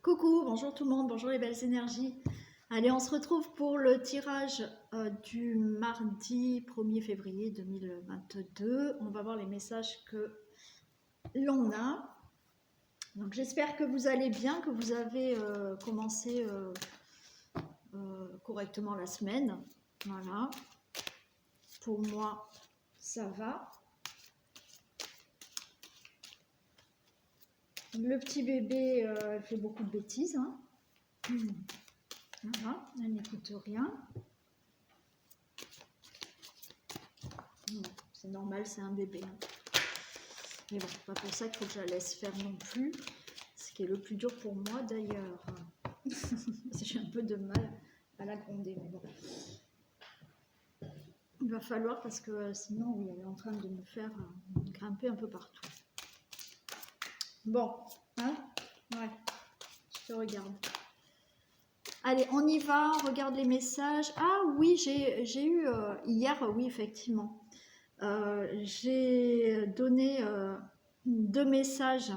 Coucou, bonjour tout le monde, bonjour les belles énergies. Allez, on se retrouve pour le tirage du mardi 1er février 2022. On va voir les messages que l'on a. Donc j'espère que vous allez bien, que vous avez commencé correctement la semaine. Voilà. Pour moi, ça va. Le petit bébé, elle fait beaucoup de bêtises. Hein. Voilà, elle n'écoute rien. C'est normal, c'est un bébé. Mais bon, pas pour ça qu'il faut que je la laisse faire non plus. Ce qui est le plus dur pour moi d'ailleurs. J'ai un peu de mal à la gronder, mais bon. Il va falloir parce que sinon, oui, elle est en train de me faire grimper un peu partout. Bon, hein? Ouais, je te regarde. Allez, on y va, on regarde les messages. Ah oui, j'ai eu hier, oui, effectivement. J'ai donné 2 messages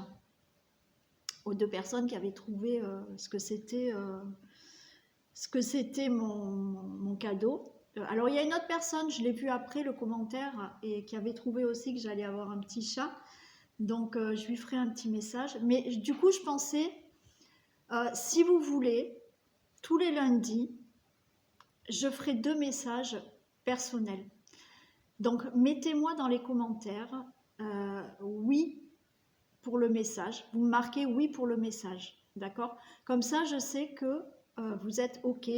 aux 2 personnes qui avaient trouvé ce que c'était mon cadeau. Alors il y a une autre personne, je l'ai vu après le commentaire, et qui avait trouvé aussi que j'allais avoir un petit chat. Donc je lui ferai un petit message. Mais du coup je pensais, si vous voulez, tous les lundis, je ferai 2 messages personnels. Donc mettez-moi dans les commentaires oui pour le message. Vous marquez oui pour le message. D'accord? Comme ça, je sais que vous êtes OK,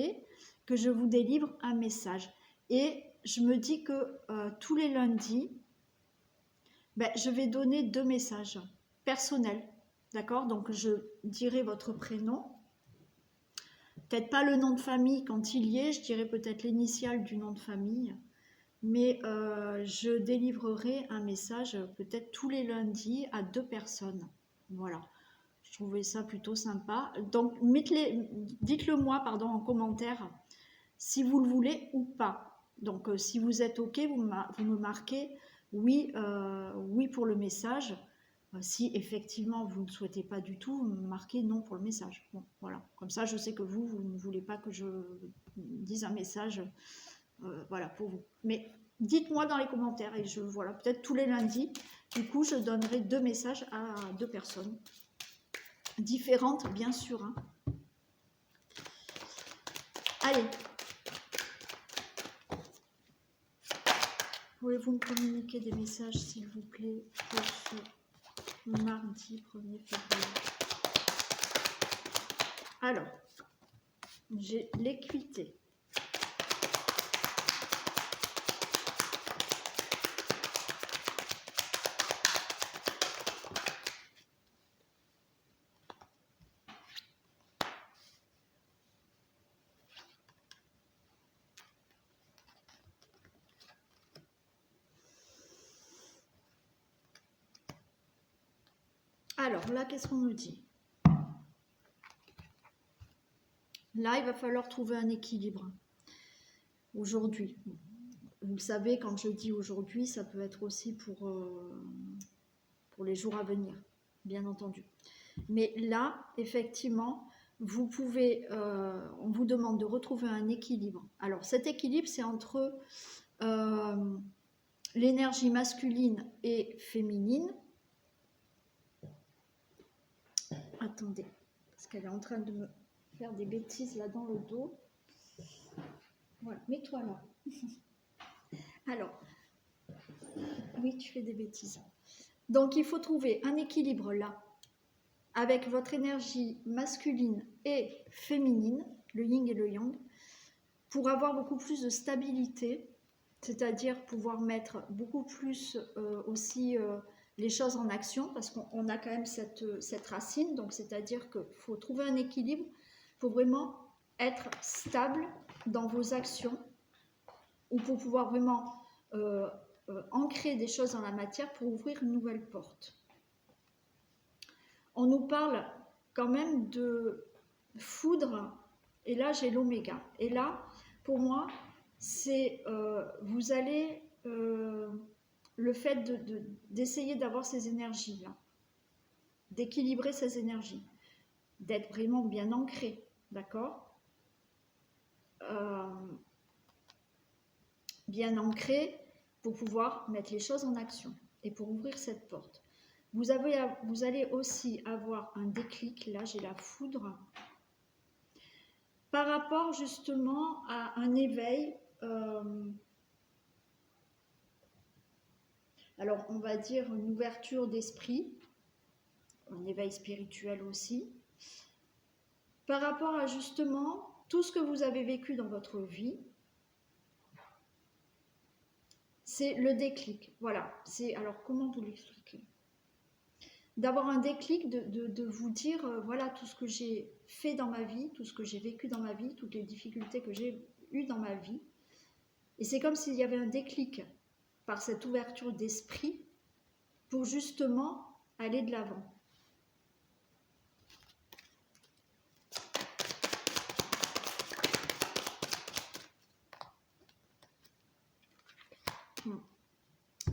que je vous délivre un message. Et je me dis que tous les lundis, je vais donner 2 messages personnels. D'accord? Donc je dirai votre prénom. Peut-être pas le nom de famille quand il y est, je dirais peut-être l'initiale du nom de famille. Mais je délivrerai un message peut-être tous les lundis à 2 personnes. Voilà, je trouvais ça plutôt sympa. Donc dites-le moi en commentaire si vous le voulez ou pas. Donc si vous êtes OK, vous me marquez oui, oui pour le message. Si effectivement vous ne souhaitez pas du tout, vous me marquez non pour le message. Bon, voilà, comme ça je sais que vous ne voulez pas que je dise un message. Voilà pour vous. Mais dites-moi dans les commentaires et voilà, peut-être tous les lundis, du coup, je donnerai 2 messages à 2 personnes différentes, bien sûr. Hein. Allez. Pouvez-vous me communiquer des messages, s'il vous plaît, pour ce mardi 1er février? Alors, j'ai l'équité. Alors là, qu'est-ce qu'on nous dit? Là, il va falloir trouver un équilibre. Aujourd'hui. Vous le savez, quand je dis aujourd'hui, ça peut être aussi pour les jours à venir, bien entendu. Mais là, effectivement, vous pouvez, on vous demande de retrouver un équilibre. Alors cet équilibre, c'est entre l'énergie masculine et féminine. Attendez, parce qu'elle est en train de me faire des bêtises là dans le dos. Voilà, mets-toi là. Alors, oui, tu fais des bêtises. Donc il faut trouver un équilibre là, avec votre énergie masculine et féminine, le yin et le yang, pour avoir beaucoup plus de stabilité, c'est-à-dire pouvoir mettre beaucoup plus aussi les choses en action, parce qu'on a quand même cette racine, donc c'est-à-dire qu'il faut trouver un équilibre, il faut vraiment être stable dans vos actions, ou pour pouvoir vraiment ancrer des choses dans la matière pour ouvrir une nouvelle porte. On nous parle quand même de foudre, et là j'ai l'oméga. Et là, pour moi, c'est vous allez le fait d'essayer d'avoir ces énergies-là, d'équilibrer ces énergies. d'être vraiment bien ancré, d'accord? Bien ancré pour pouvoir mettre les choses en action et pour ouvrir cette porte. Vous allez aussi avoir un déclic, là j'ai la foudre, par rapport justement à un éveil, alors on va dire une ouverture d'esprit, un éveil spirituel aussi, par rapport à justement tout ce que vous avez vécu dans votre vie. C'est le déclic, voilà. Alors comment vous l'expliquer? D'avoir un déclic, de vous dire, voilà tout ce que j'ai fait dans ma vie, tout ce que j'ai vécu dans ma vie, toutes les difficultés que j'ai eues dans ma vie. Et c'est comme s'il y avait un déclic par cette ouverture d'esprit pour justement aller de l'avant.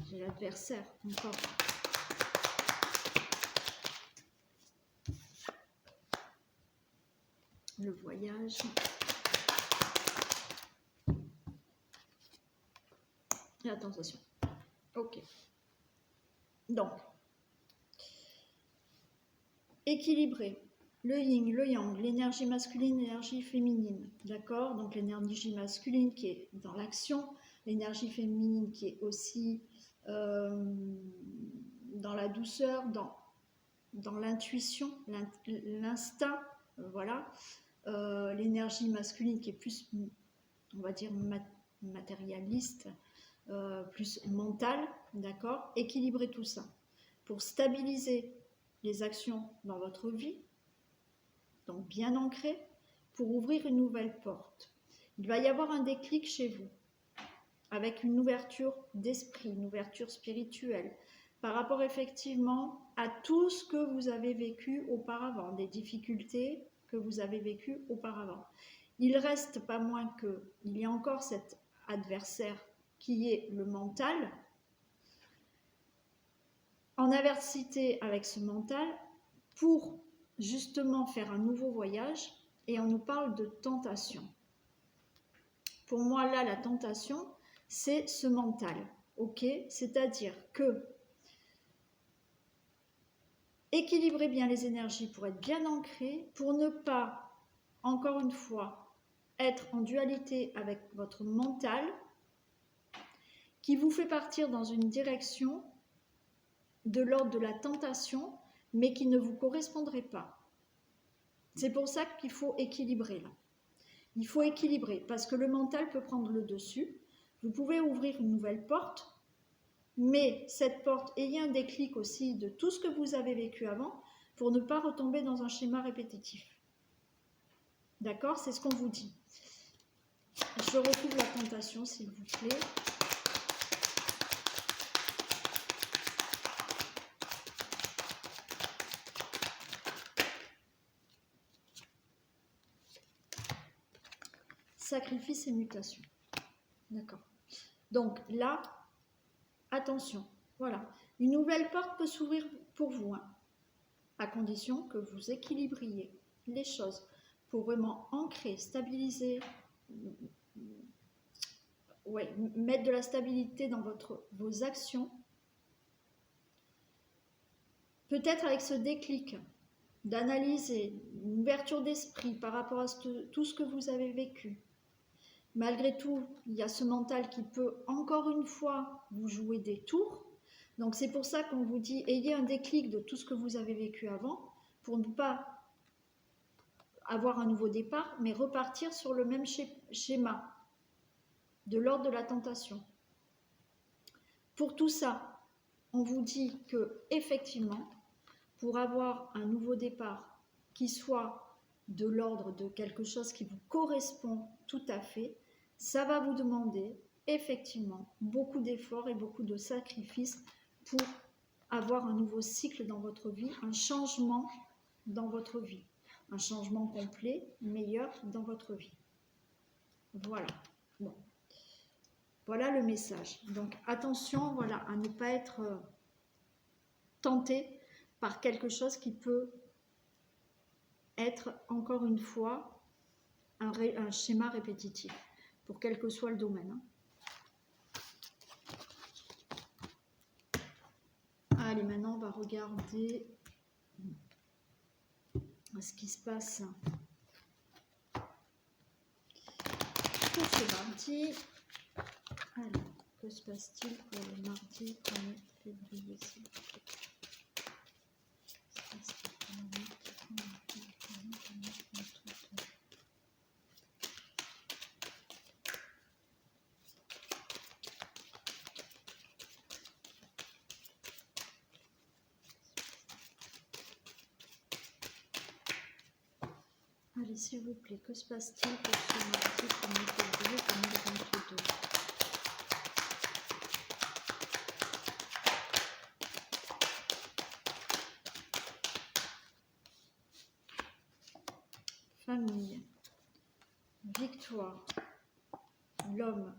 J'ai l'adversaire encore. Le voyage. Et la tentation. Ok. Donc, équilibrer le yin, le yang, l'énergie masculine, l'énergie féminine. D'accord? Donc, l'énergie masculine qui est dans l'action, l'énergie féminine qui est aussi dans la douceur, dans l'intuition, l'instinct, voilà. L'énergie masculine qui est plus, on va dire, matérialiste, plus mentale, d'accord? Équilibrer tout ça pour stabiliser les actions dans votre vie, donc bien ancrées, pour ouvrir une nouvelle porte. Il va y avoir un déclic chez vous, avec une ouverture d'esprit, une ouverture spirituelle, par rapport effectivement à tout ce que vous avez vécu auparavant, des difficultés que vous avez vécues auparavant. Il reste pas moins qu'il y a encore cet adversaire qui est le mental. En adversité avec ce mental, pour justement faire un nouveau voyage, et on nous parle de tentation. Pour moi, là, la tentation, c'est ce mental, ok? C'est-à-dire que équilibrez bien les énergies pour être bien ancré, pour ne pas, encore une fois, être en dualité avec votre mental, qui vous fait partir dans une direction de l'ordre de la tentation, mais qui ne vous correspondrait pas. C'est pour ça qu'il faut équilibrer là. Il faut équilibrer parce que le mental peut prendre le dessus. Vous pouvez ouvrir une nouvelle porte, mais cette porte, ayez un déclic aussi de tout ce que vous avez vécu avant pour ne pas retomber dans un schéma répétitif. D'accord? C'est ce qu'on vous dit. Je recouvre la tentation, s'il vous plaît. Sacrifice et mutation. D'accord. Donc là, attention, voilà. Une nouvelle porte peut s'ouvrir pour vous, hein, à condition que vous équilibriez les choses pour vraiment ancrer, stabiliser, ouais, mettre de la stabilité dans vos actions. Peut-être avec ce déclic d'analyser, une ouverture d'esprit par rapport à tout ce que vous avez vécu. Malgré tout, il y a ce mental qui peut encore une fois vous jouer des tours. Donc c'est pour ça qu'on vous dit, ayez un déclic de tout ce que vous avez vécu avant pour ne pas avoir un nouveau départ, mais repartir sur le même schéma de l'ordre de la tentation. Pour tout ça, on vous dit que effectivement, pour avoir un nouveau départ qui soit de l'ordre de quelque chose qui vous correspond tout à fait, ça va vous demander effectivement beaucoup d'efforts et beaucoup de sacrifices pour avoir un nouveau cycle dans votre vie, un changement dans votre vie, un changement complet, meilleur dans votre vie. Voilà. Bon. Voilà le message. Donc attention, voilà, à ne pas être tenté par quelque chose qui peut être, encore une fois, un schéma répétitif, pour quel que soit le domaine. Hein. Allez, maintenant, on va regarder ce qui se passe pour ce mardi. Alors, que se passe-t-il pour le mardi 1er février, s'il vous plaît? Allez, s'il vous plaît, que se passe-t-il pour ce mardi 1er février 2022? Famille, victoire, l'homme.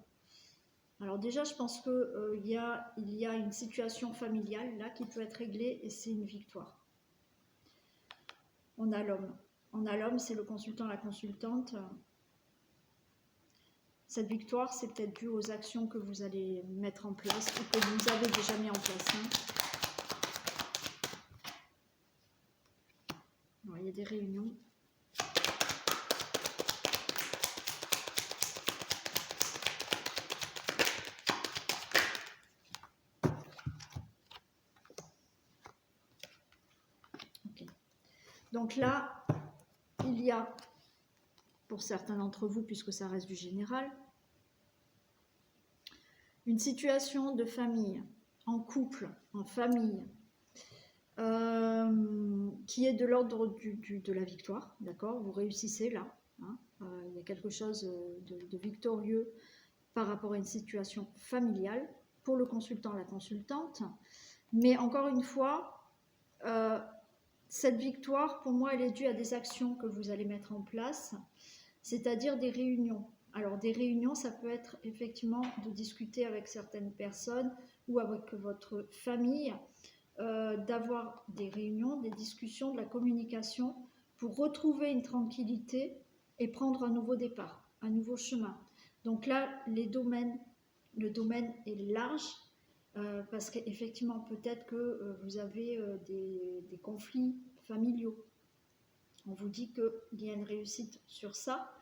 Alors déjà, je pense que il y a une situation familiale là qui peut être réglée et c'est une victoire. On a l'homme. On a l'homme, c'est le consultant, la consultante. Cette victoire, c'est peut-être dû aux actions que vous allez mettre en place ou que vous avez déjà mis en place. Hein. Alors, il y a des réunions. Okay. Donc là, il y a, pour certains d'entre vous, puisque ça reste du général, une situation de famille, en couple, en famille, qui est de l'ordre de la victoire, d'accord? Vous réussissez là, hein, il y a quelque chose de victorieux par rapport à une situation familiale pour le consultant, la consultante, mais encore une fois, cette victoire, pour moi, elle est due à des actions que vous allez mettre en place, c'est-à-dire des réunions. Alors, des réunions, ça peut être effectivement de discuter avec certaines personnes ou avec votre famille, d'avoir des réunions, des discussions, de la communication pour retrouver une tranquillité et prendre un nouveau départ, un nouveau chemin. Donc là, le domaine est large parce qu'effectivement, peut-être que vous avez des conflits familiaux. On vous dit qu'il y a une réussite sur ça.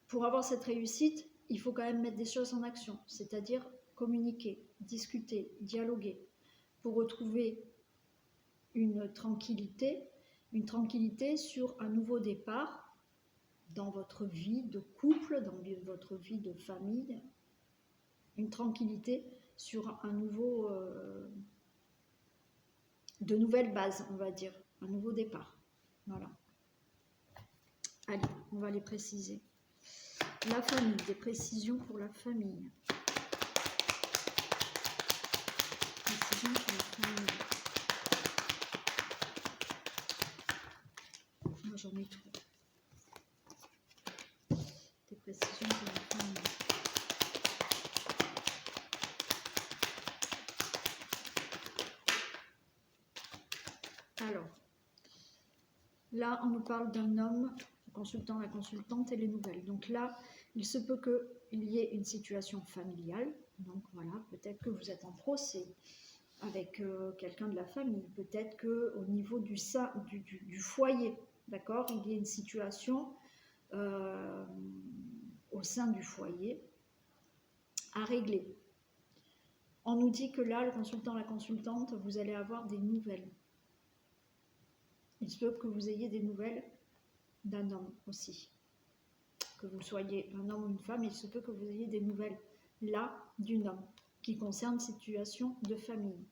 Pour avoir cette réussite, il faut quand même mettre des choses en action, c'est-à-dire communiquer, discuter, dialoguer, pour retrouver une tranquillité sur un nouveau départ dans votre vie de couple, dans votre vie de famille, une tranquillité sur un nouveau, de nouvelles bases, on va dire, un nouveau départ. Voilà. Allez, on va les préciser. La famille, des précisions pour la famille. Précisions pour la famille. Moi, j'en ai trop. Des précisions pour la famille. Alors, là, on nous parle d'un homme, le consultant, la consultante et les nouvelles. Donc là, il se peut qu'il y ait une situation familiale. Donc voilà, peut-être que vous êtes en procès avec quelqu'un de la famille. Peut-être qu'au niveau du foyer, d'accord, il y a une situation au sein du foyer à régler. On nous dit que là, le consultant, la consultante, vous allez avoir des nouvelles. Il se peut que vous ayez des nouvelles d'un homme aussi. Que vous soyez un homme ou une femme, il se peut que vous ayez des nouvelles là d'un homme qui concerne situation de famille.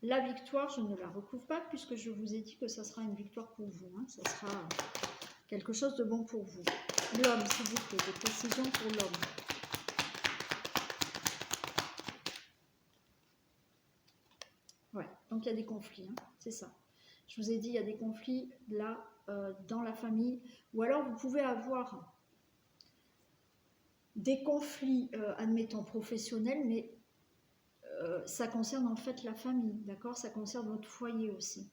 La victoire, je ne la recouvre pas puisque je vous ai dit que ça sera une victoire pour vous. Hein. Ça sera quelque chose de bon pour vous. L'homme, s'il vous plaît, des précisions pour l'homme. Ouais, donc il y a des conflits, hein, c'est ça. Je vous ai dit, il y a des conflits là dans la famille. Ou alors vous pouvez avoir des conflits, admettons, professionnels, mais ça concerne en fait la famille, d'accord? Ça concerne votre foyer aussi.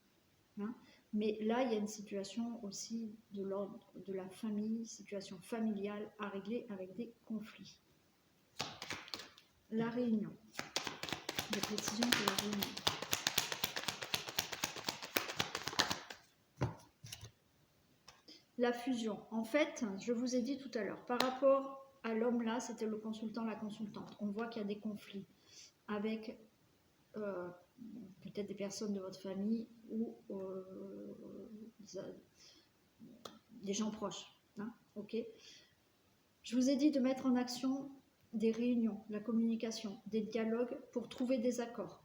Hein, Mais là, il y a une situation aussi de l'ordre de la famille, situation familiale à régler avec des conflits. La réunion. Des précisions pour la réunion. La fusion. En fait, je vous ai dit tout à l'heure, par rapport à l'homme là, c'était le consultant, la consultante. On voit qu'il y a des conflits avec peut-être des personnes de votre famille ou des gens proches. Hein, ok. Je vous ai dit de mettre en action des réunions, la communication, des dialogues pour trouver des accords.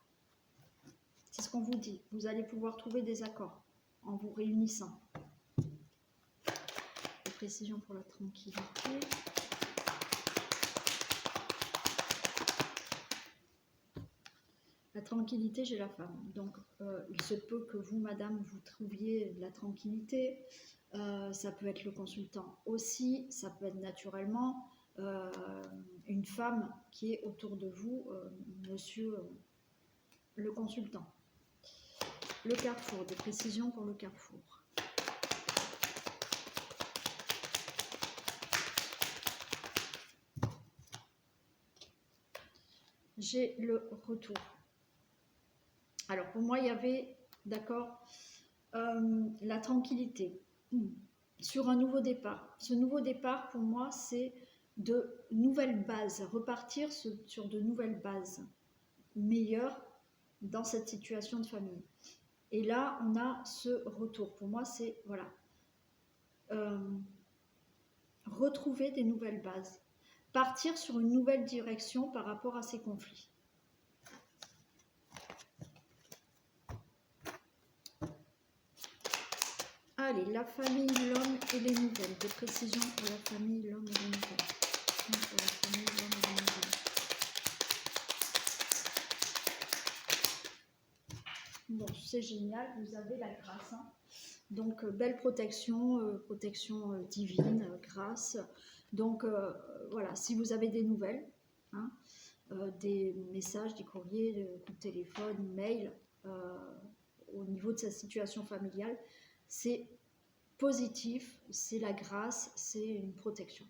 C'est ce qu'on vous dit. Vous allez pouvoir trouver des accords en vous réunissant. Des précisions pour la tranquillité. La tranquillité, j'ai la femme. Donc, il se peut que vous, madame, vous trouviez de la tranquillité. Ça peut être le consultant aussi. Ça peut être naturellement une femme qui est autour de vous, monsieur le consultant. Le carrefour, des précisions pour le carrefour. J'ai le retour. Alors pour moi, il y avait, d'accord, la tranquillité sur un nouveau départ. Ce nouveau départ, pour moi, c'est de nouvelles bases, repartir sur de nouvelles bases meilleures dans cette situation de famille. Et là, on a ce retour. Pour moi, c'est, voilà, retrouver des nouvelles bases, partir sur une nouvelle direction par rapport à ces conflits. Allez, la famille, l'homme et les nouvelles. Des précisions pour la famille, l'homme et les nouvelles. Pour la famille, l'homme et les nouvelles. Bon, c'est génial, vous avez la grâce. Hein. Donc, belle protection, protection divine, grâce. Donc, voilà, si vous avez des nouvelles, hein, des messages, des courriers, des coups de téléphone, mail, au niveau de sa situation familiale, c'est positif, c'est la grâce, c'est une protection.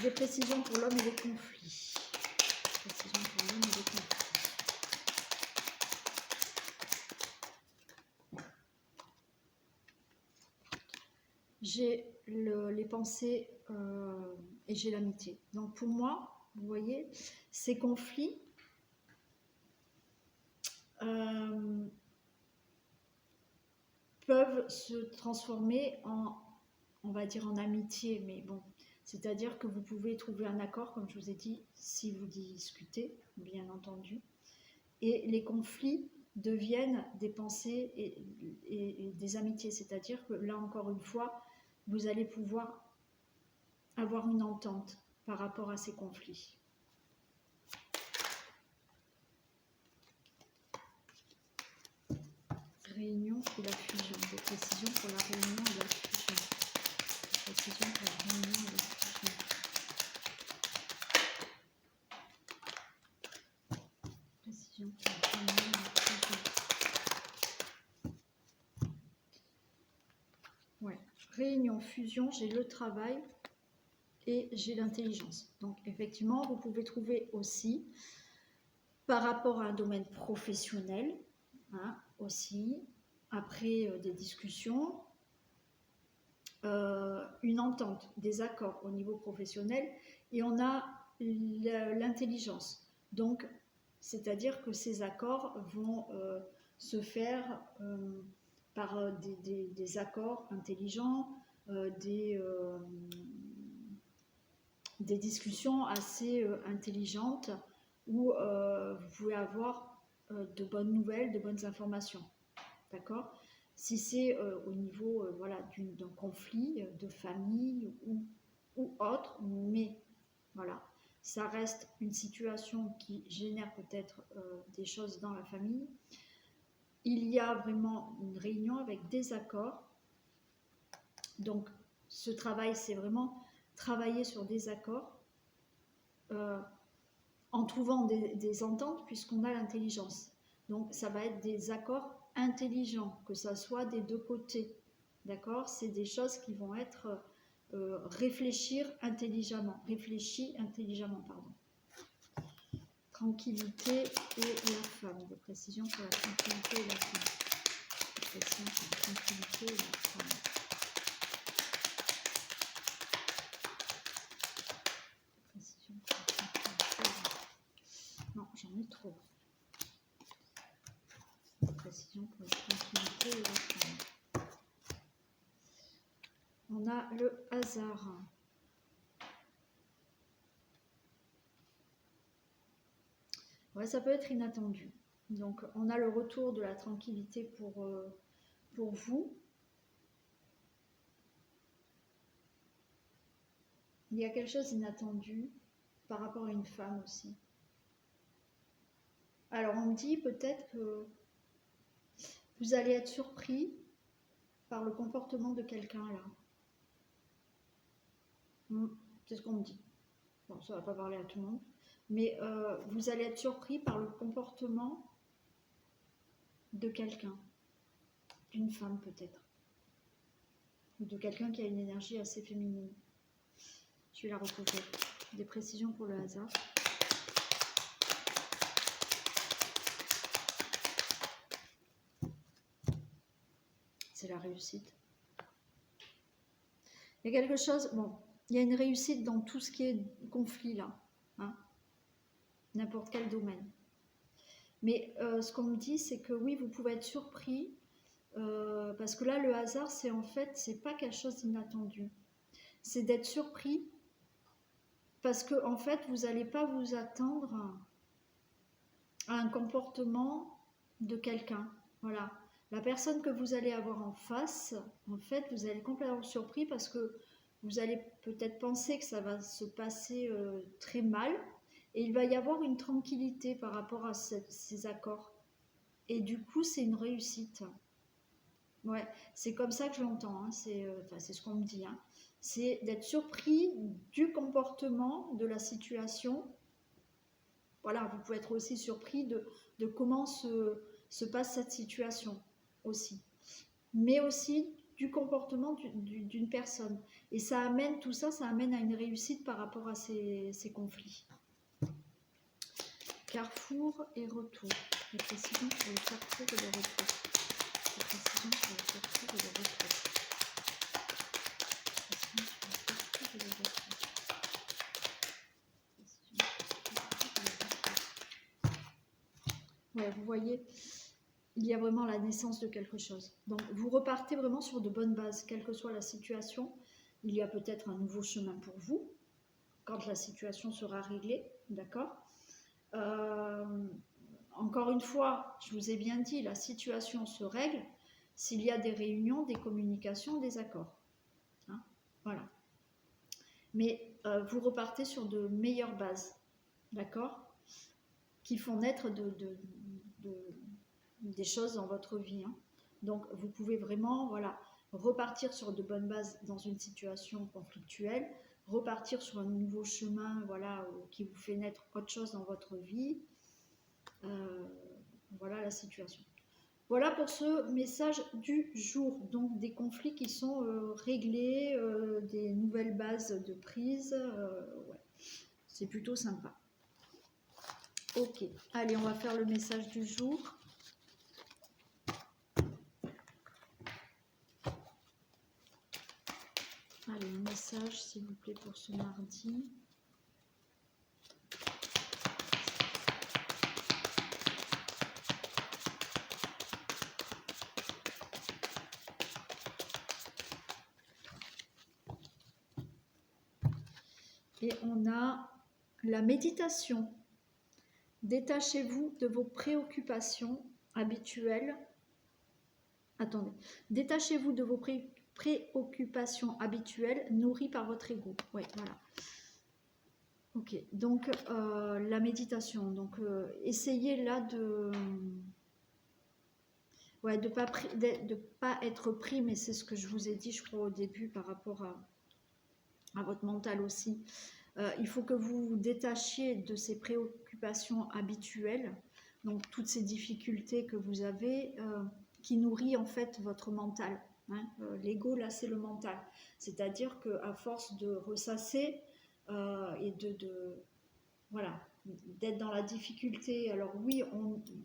Des précisions pour l'homme et les conflits. Précisions pour l'homme et les conflits. J'ai les pensées et j'ai l'amitié. Donc pour moi, vous voyez, ces conflits peuvent se transformer en, on va dire, en amitié, mais bon, c'est-à-dire que vous pouvez trouver un accord, comme je vous ai dit, si vous discutez, bien entendu, et les conflits deviennent des pensées et des amitiés, c'est-à-dire que là, encore une fois, vous allez pouvoir avoir une entente par rapport à ces conflits. Réunion et la fusion. Des précisions pour la réunion et la fusion. Des précisions pour la réunion et la fusion. Précisions pour la réunion et la fusion. Ouais. Réunion, fusion, j'ai le travail et j'ai l'intelligence. Donc effectivement, vous pouvez trouver aussi, par rapport à un domaine professionnel, hein, aussi, après des discussions, une entente, des accords au niveau professionnel, et on a l'intelligence. Donc, c'est-à-dire que ces accords vont se faire par des accords intelligents, des discussions assez intelligentes où vous pouvez avoir de bonnes nouvelles, de bonnes informations. D'accord ? Si c'est au niveau voilà, d'un conflit de famille ou autre, mais voilà, ça reste une situation qui génère peut-être des choses dans la famille. Il y a vraiment une réunion avec des accords. Donc, ce travail, c'est vraiment travailler sur des accords en trouvant des ententes puisqu'on a l'intelligence. Donc, ça va être des accords intelligents, que ça soit des deux côtés. D'accord? C'est des choses qui vont être réfléchis intelligemment, pardon. Tranquillité et la femme. Des précisions pour la tranquillité et la femme. Des précisions pour la tranquillité et la femme. Des précisions pour la tranquillité et la femme. Non, j'en ai trop. Des précisions pour la tranquillité et la femme. On a le hasard. Ouais, ça peut être inattendu. Donc, on a le retour de la tranquillité pour vous. Il y a quelque chose d'inattendu par rapport à une femme aussi. Alors, on me dit peut-être que vous allez être surpris par le comportement de quelqu'un là. C'est ce qu'on me dit. Bon, ça ne va pas parler à tout le monde. Mais vous allez être surpris par le comportement de quelqu'un. D'une femme peut-être. Ou de quelqu'un qui a une énergie assez féminine. Je vais la recouvrir. Des précisions pour le hasard. C'est la réussite. Il y a quelque chose, bon, il y a une réussite dans tout ce qui est conflit là, hein, n'importe quel domaine. Mais ce qu'on me dit, c'est que oui, vous pouvez être surpris, parce que là, le hasard, c'est en fait, c'est pas quelque chose d'inattendu. C'est d'être surpris, parce que en fait, vous n'allez pas vous attendre à un comportement de quelqu'un. Voilà. La personne que vous allez avoir en face, en fait, vous allez être complètement surpris parce que vous allez peut-être penser que ça va se passer très mal et il va y avoir une tranquillité par rapport à ces accords. Et du coup, c'est une réussite. Ouais, c'est comme ça que je l'entends, hein. C'est ce qu'on me dit. Hein. C'est d'être surpris du comportement, de la situation. Voilà, vous pouvez être aussi surpris de comment se passe cette situation aussi. Mais aussi du comportement d'une personne. Et ça amène, tout ça, ça amène à une réussite par rapport à ces conflits. Carrefour et retour. Les précisions pour le carrefour et le retour. Les précisions pour le carrefour et le retour. Ouais, vous voyez, il y a vraiment la naissance de quelque chose. Donc, vous repartez vraiment sur de bonnes bases, quelle que soit la situation. Il y a peut-être un nouveau chemin pour vous, quand la situation sera réglée, d'accord ? Encore une fois, je vous ai bien dit, la situation se règle s'il y a des réunions, des communications, des accords. Hein, voilà. Mais vous repartez sur de meilleures bases, d'accord ? Qui font naître des choses dans votre vie. Hein. Donc, vous pouvez vraiment, voilà, repartir sur de bonnes bases dans une situation conflictuelle, repartir sur un nouveau chemin, voilà, qui vous fait naître autre chose dans votre vie. Voilà la situation. Voilà pour ce message du jour. Donc, des conflits qui sont réglés, des nouvelles bases de prise. Ouais. C'est plutôt sympa. Ok, allez, on va faire le message du jour. Allez, un message, s'il vous plaît, pour ce mardi. Et on a la méditation. Détachez-vous de vos préoccupations habituelles. Attendez. Détachez-vous de vos préoccupations habituelles nourries par votre ego. Oui, voilà. Ok, donc la méditation. Donc essayez là de pas être pris, mais c'est ce que je vous ai dit, je crois, au début par rapport à votre mental aussi. Il faut que vous vous détachiez de ces préoccupations habituelles donc toutes ces difficultés que vous avez, qui nourrit en fait votre mental. Hein. L'ego, là, c'est le mental. C'est-à-dire qu'à force de ressasser et voilà, d'être dans la difficulté, alors oui,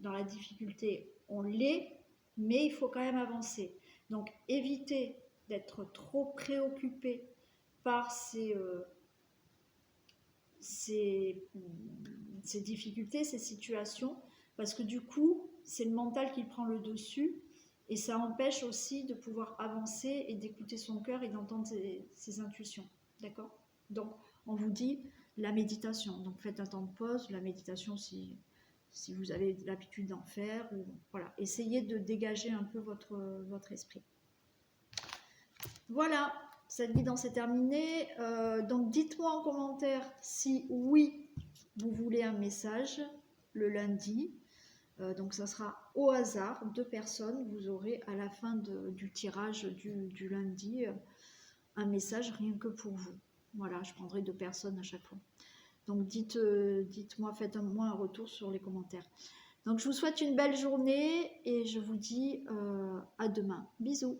dans la difficulté, on l'est, mais il faut quand même avancer. Donc, évitez d'être trop préoccupé par ces difficultés, ces situations, parce que du coup, c'est le mental qui prend le dessus et ça empêche aussi de pouvoir avancer et d'écouter son cœur et d'entendre ses intuitions. D'accord? Donc, on vous dit la méditation. Donc, faites un temps de pause, la méditation si vous avez l'habitude d'en faire. Ou, voilà, essayez de dégager un peu votre esprit. Voilà, cette guidance est terminée. Donc, dites-moi en commentaire si oui, vous voulez un message le lundi. Donc ça sera au hasard, 2 personnes, vous aurez à la fin du tirage du lundi un message rien que pour vous. Voilà, je prendrai 2 personnes à chaque fois. Donc dites-moi, faites-moi un retour sur les commentaires. Donc je vous souhaite une belle journée et je vous dis à demain. Bisous.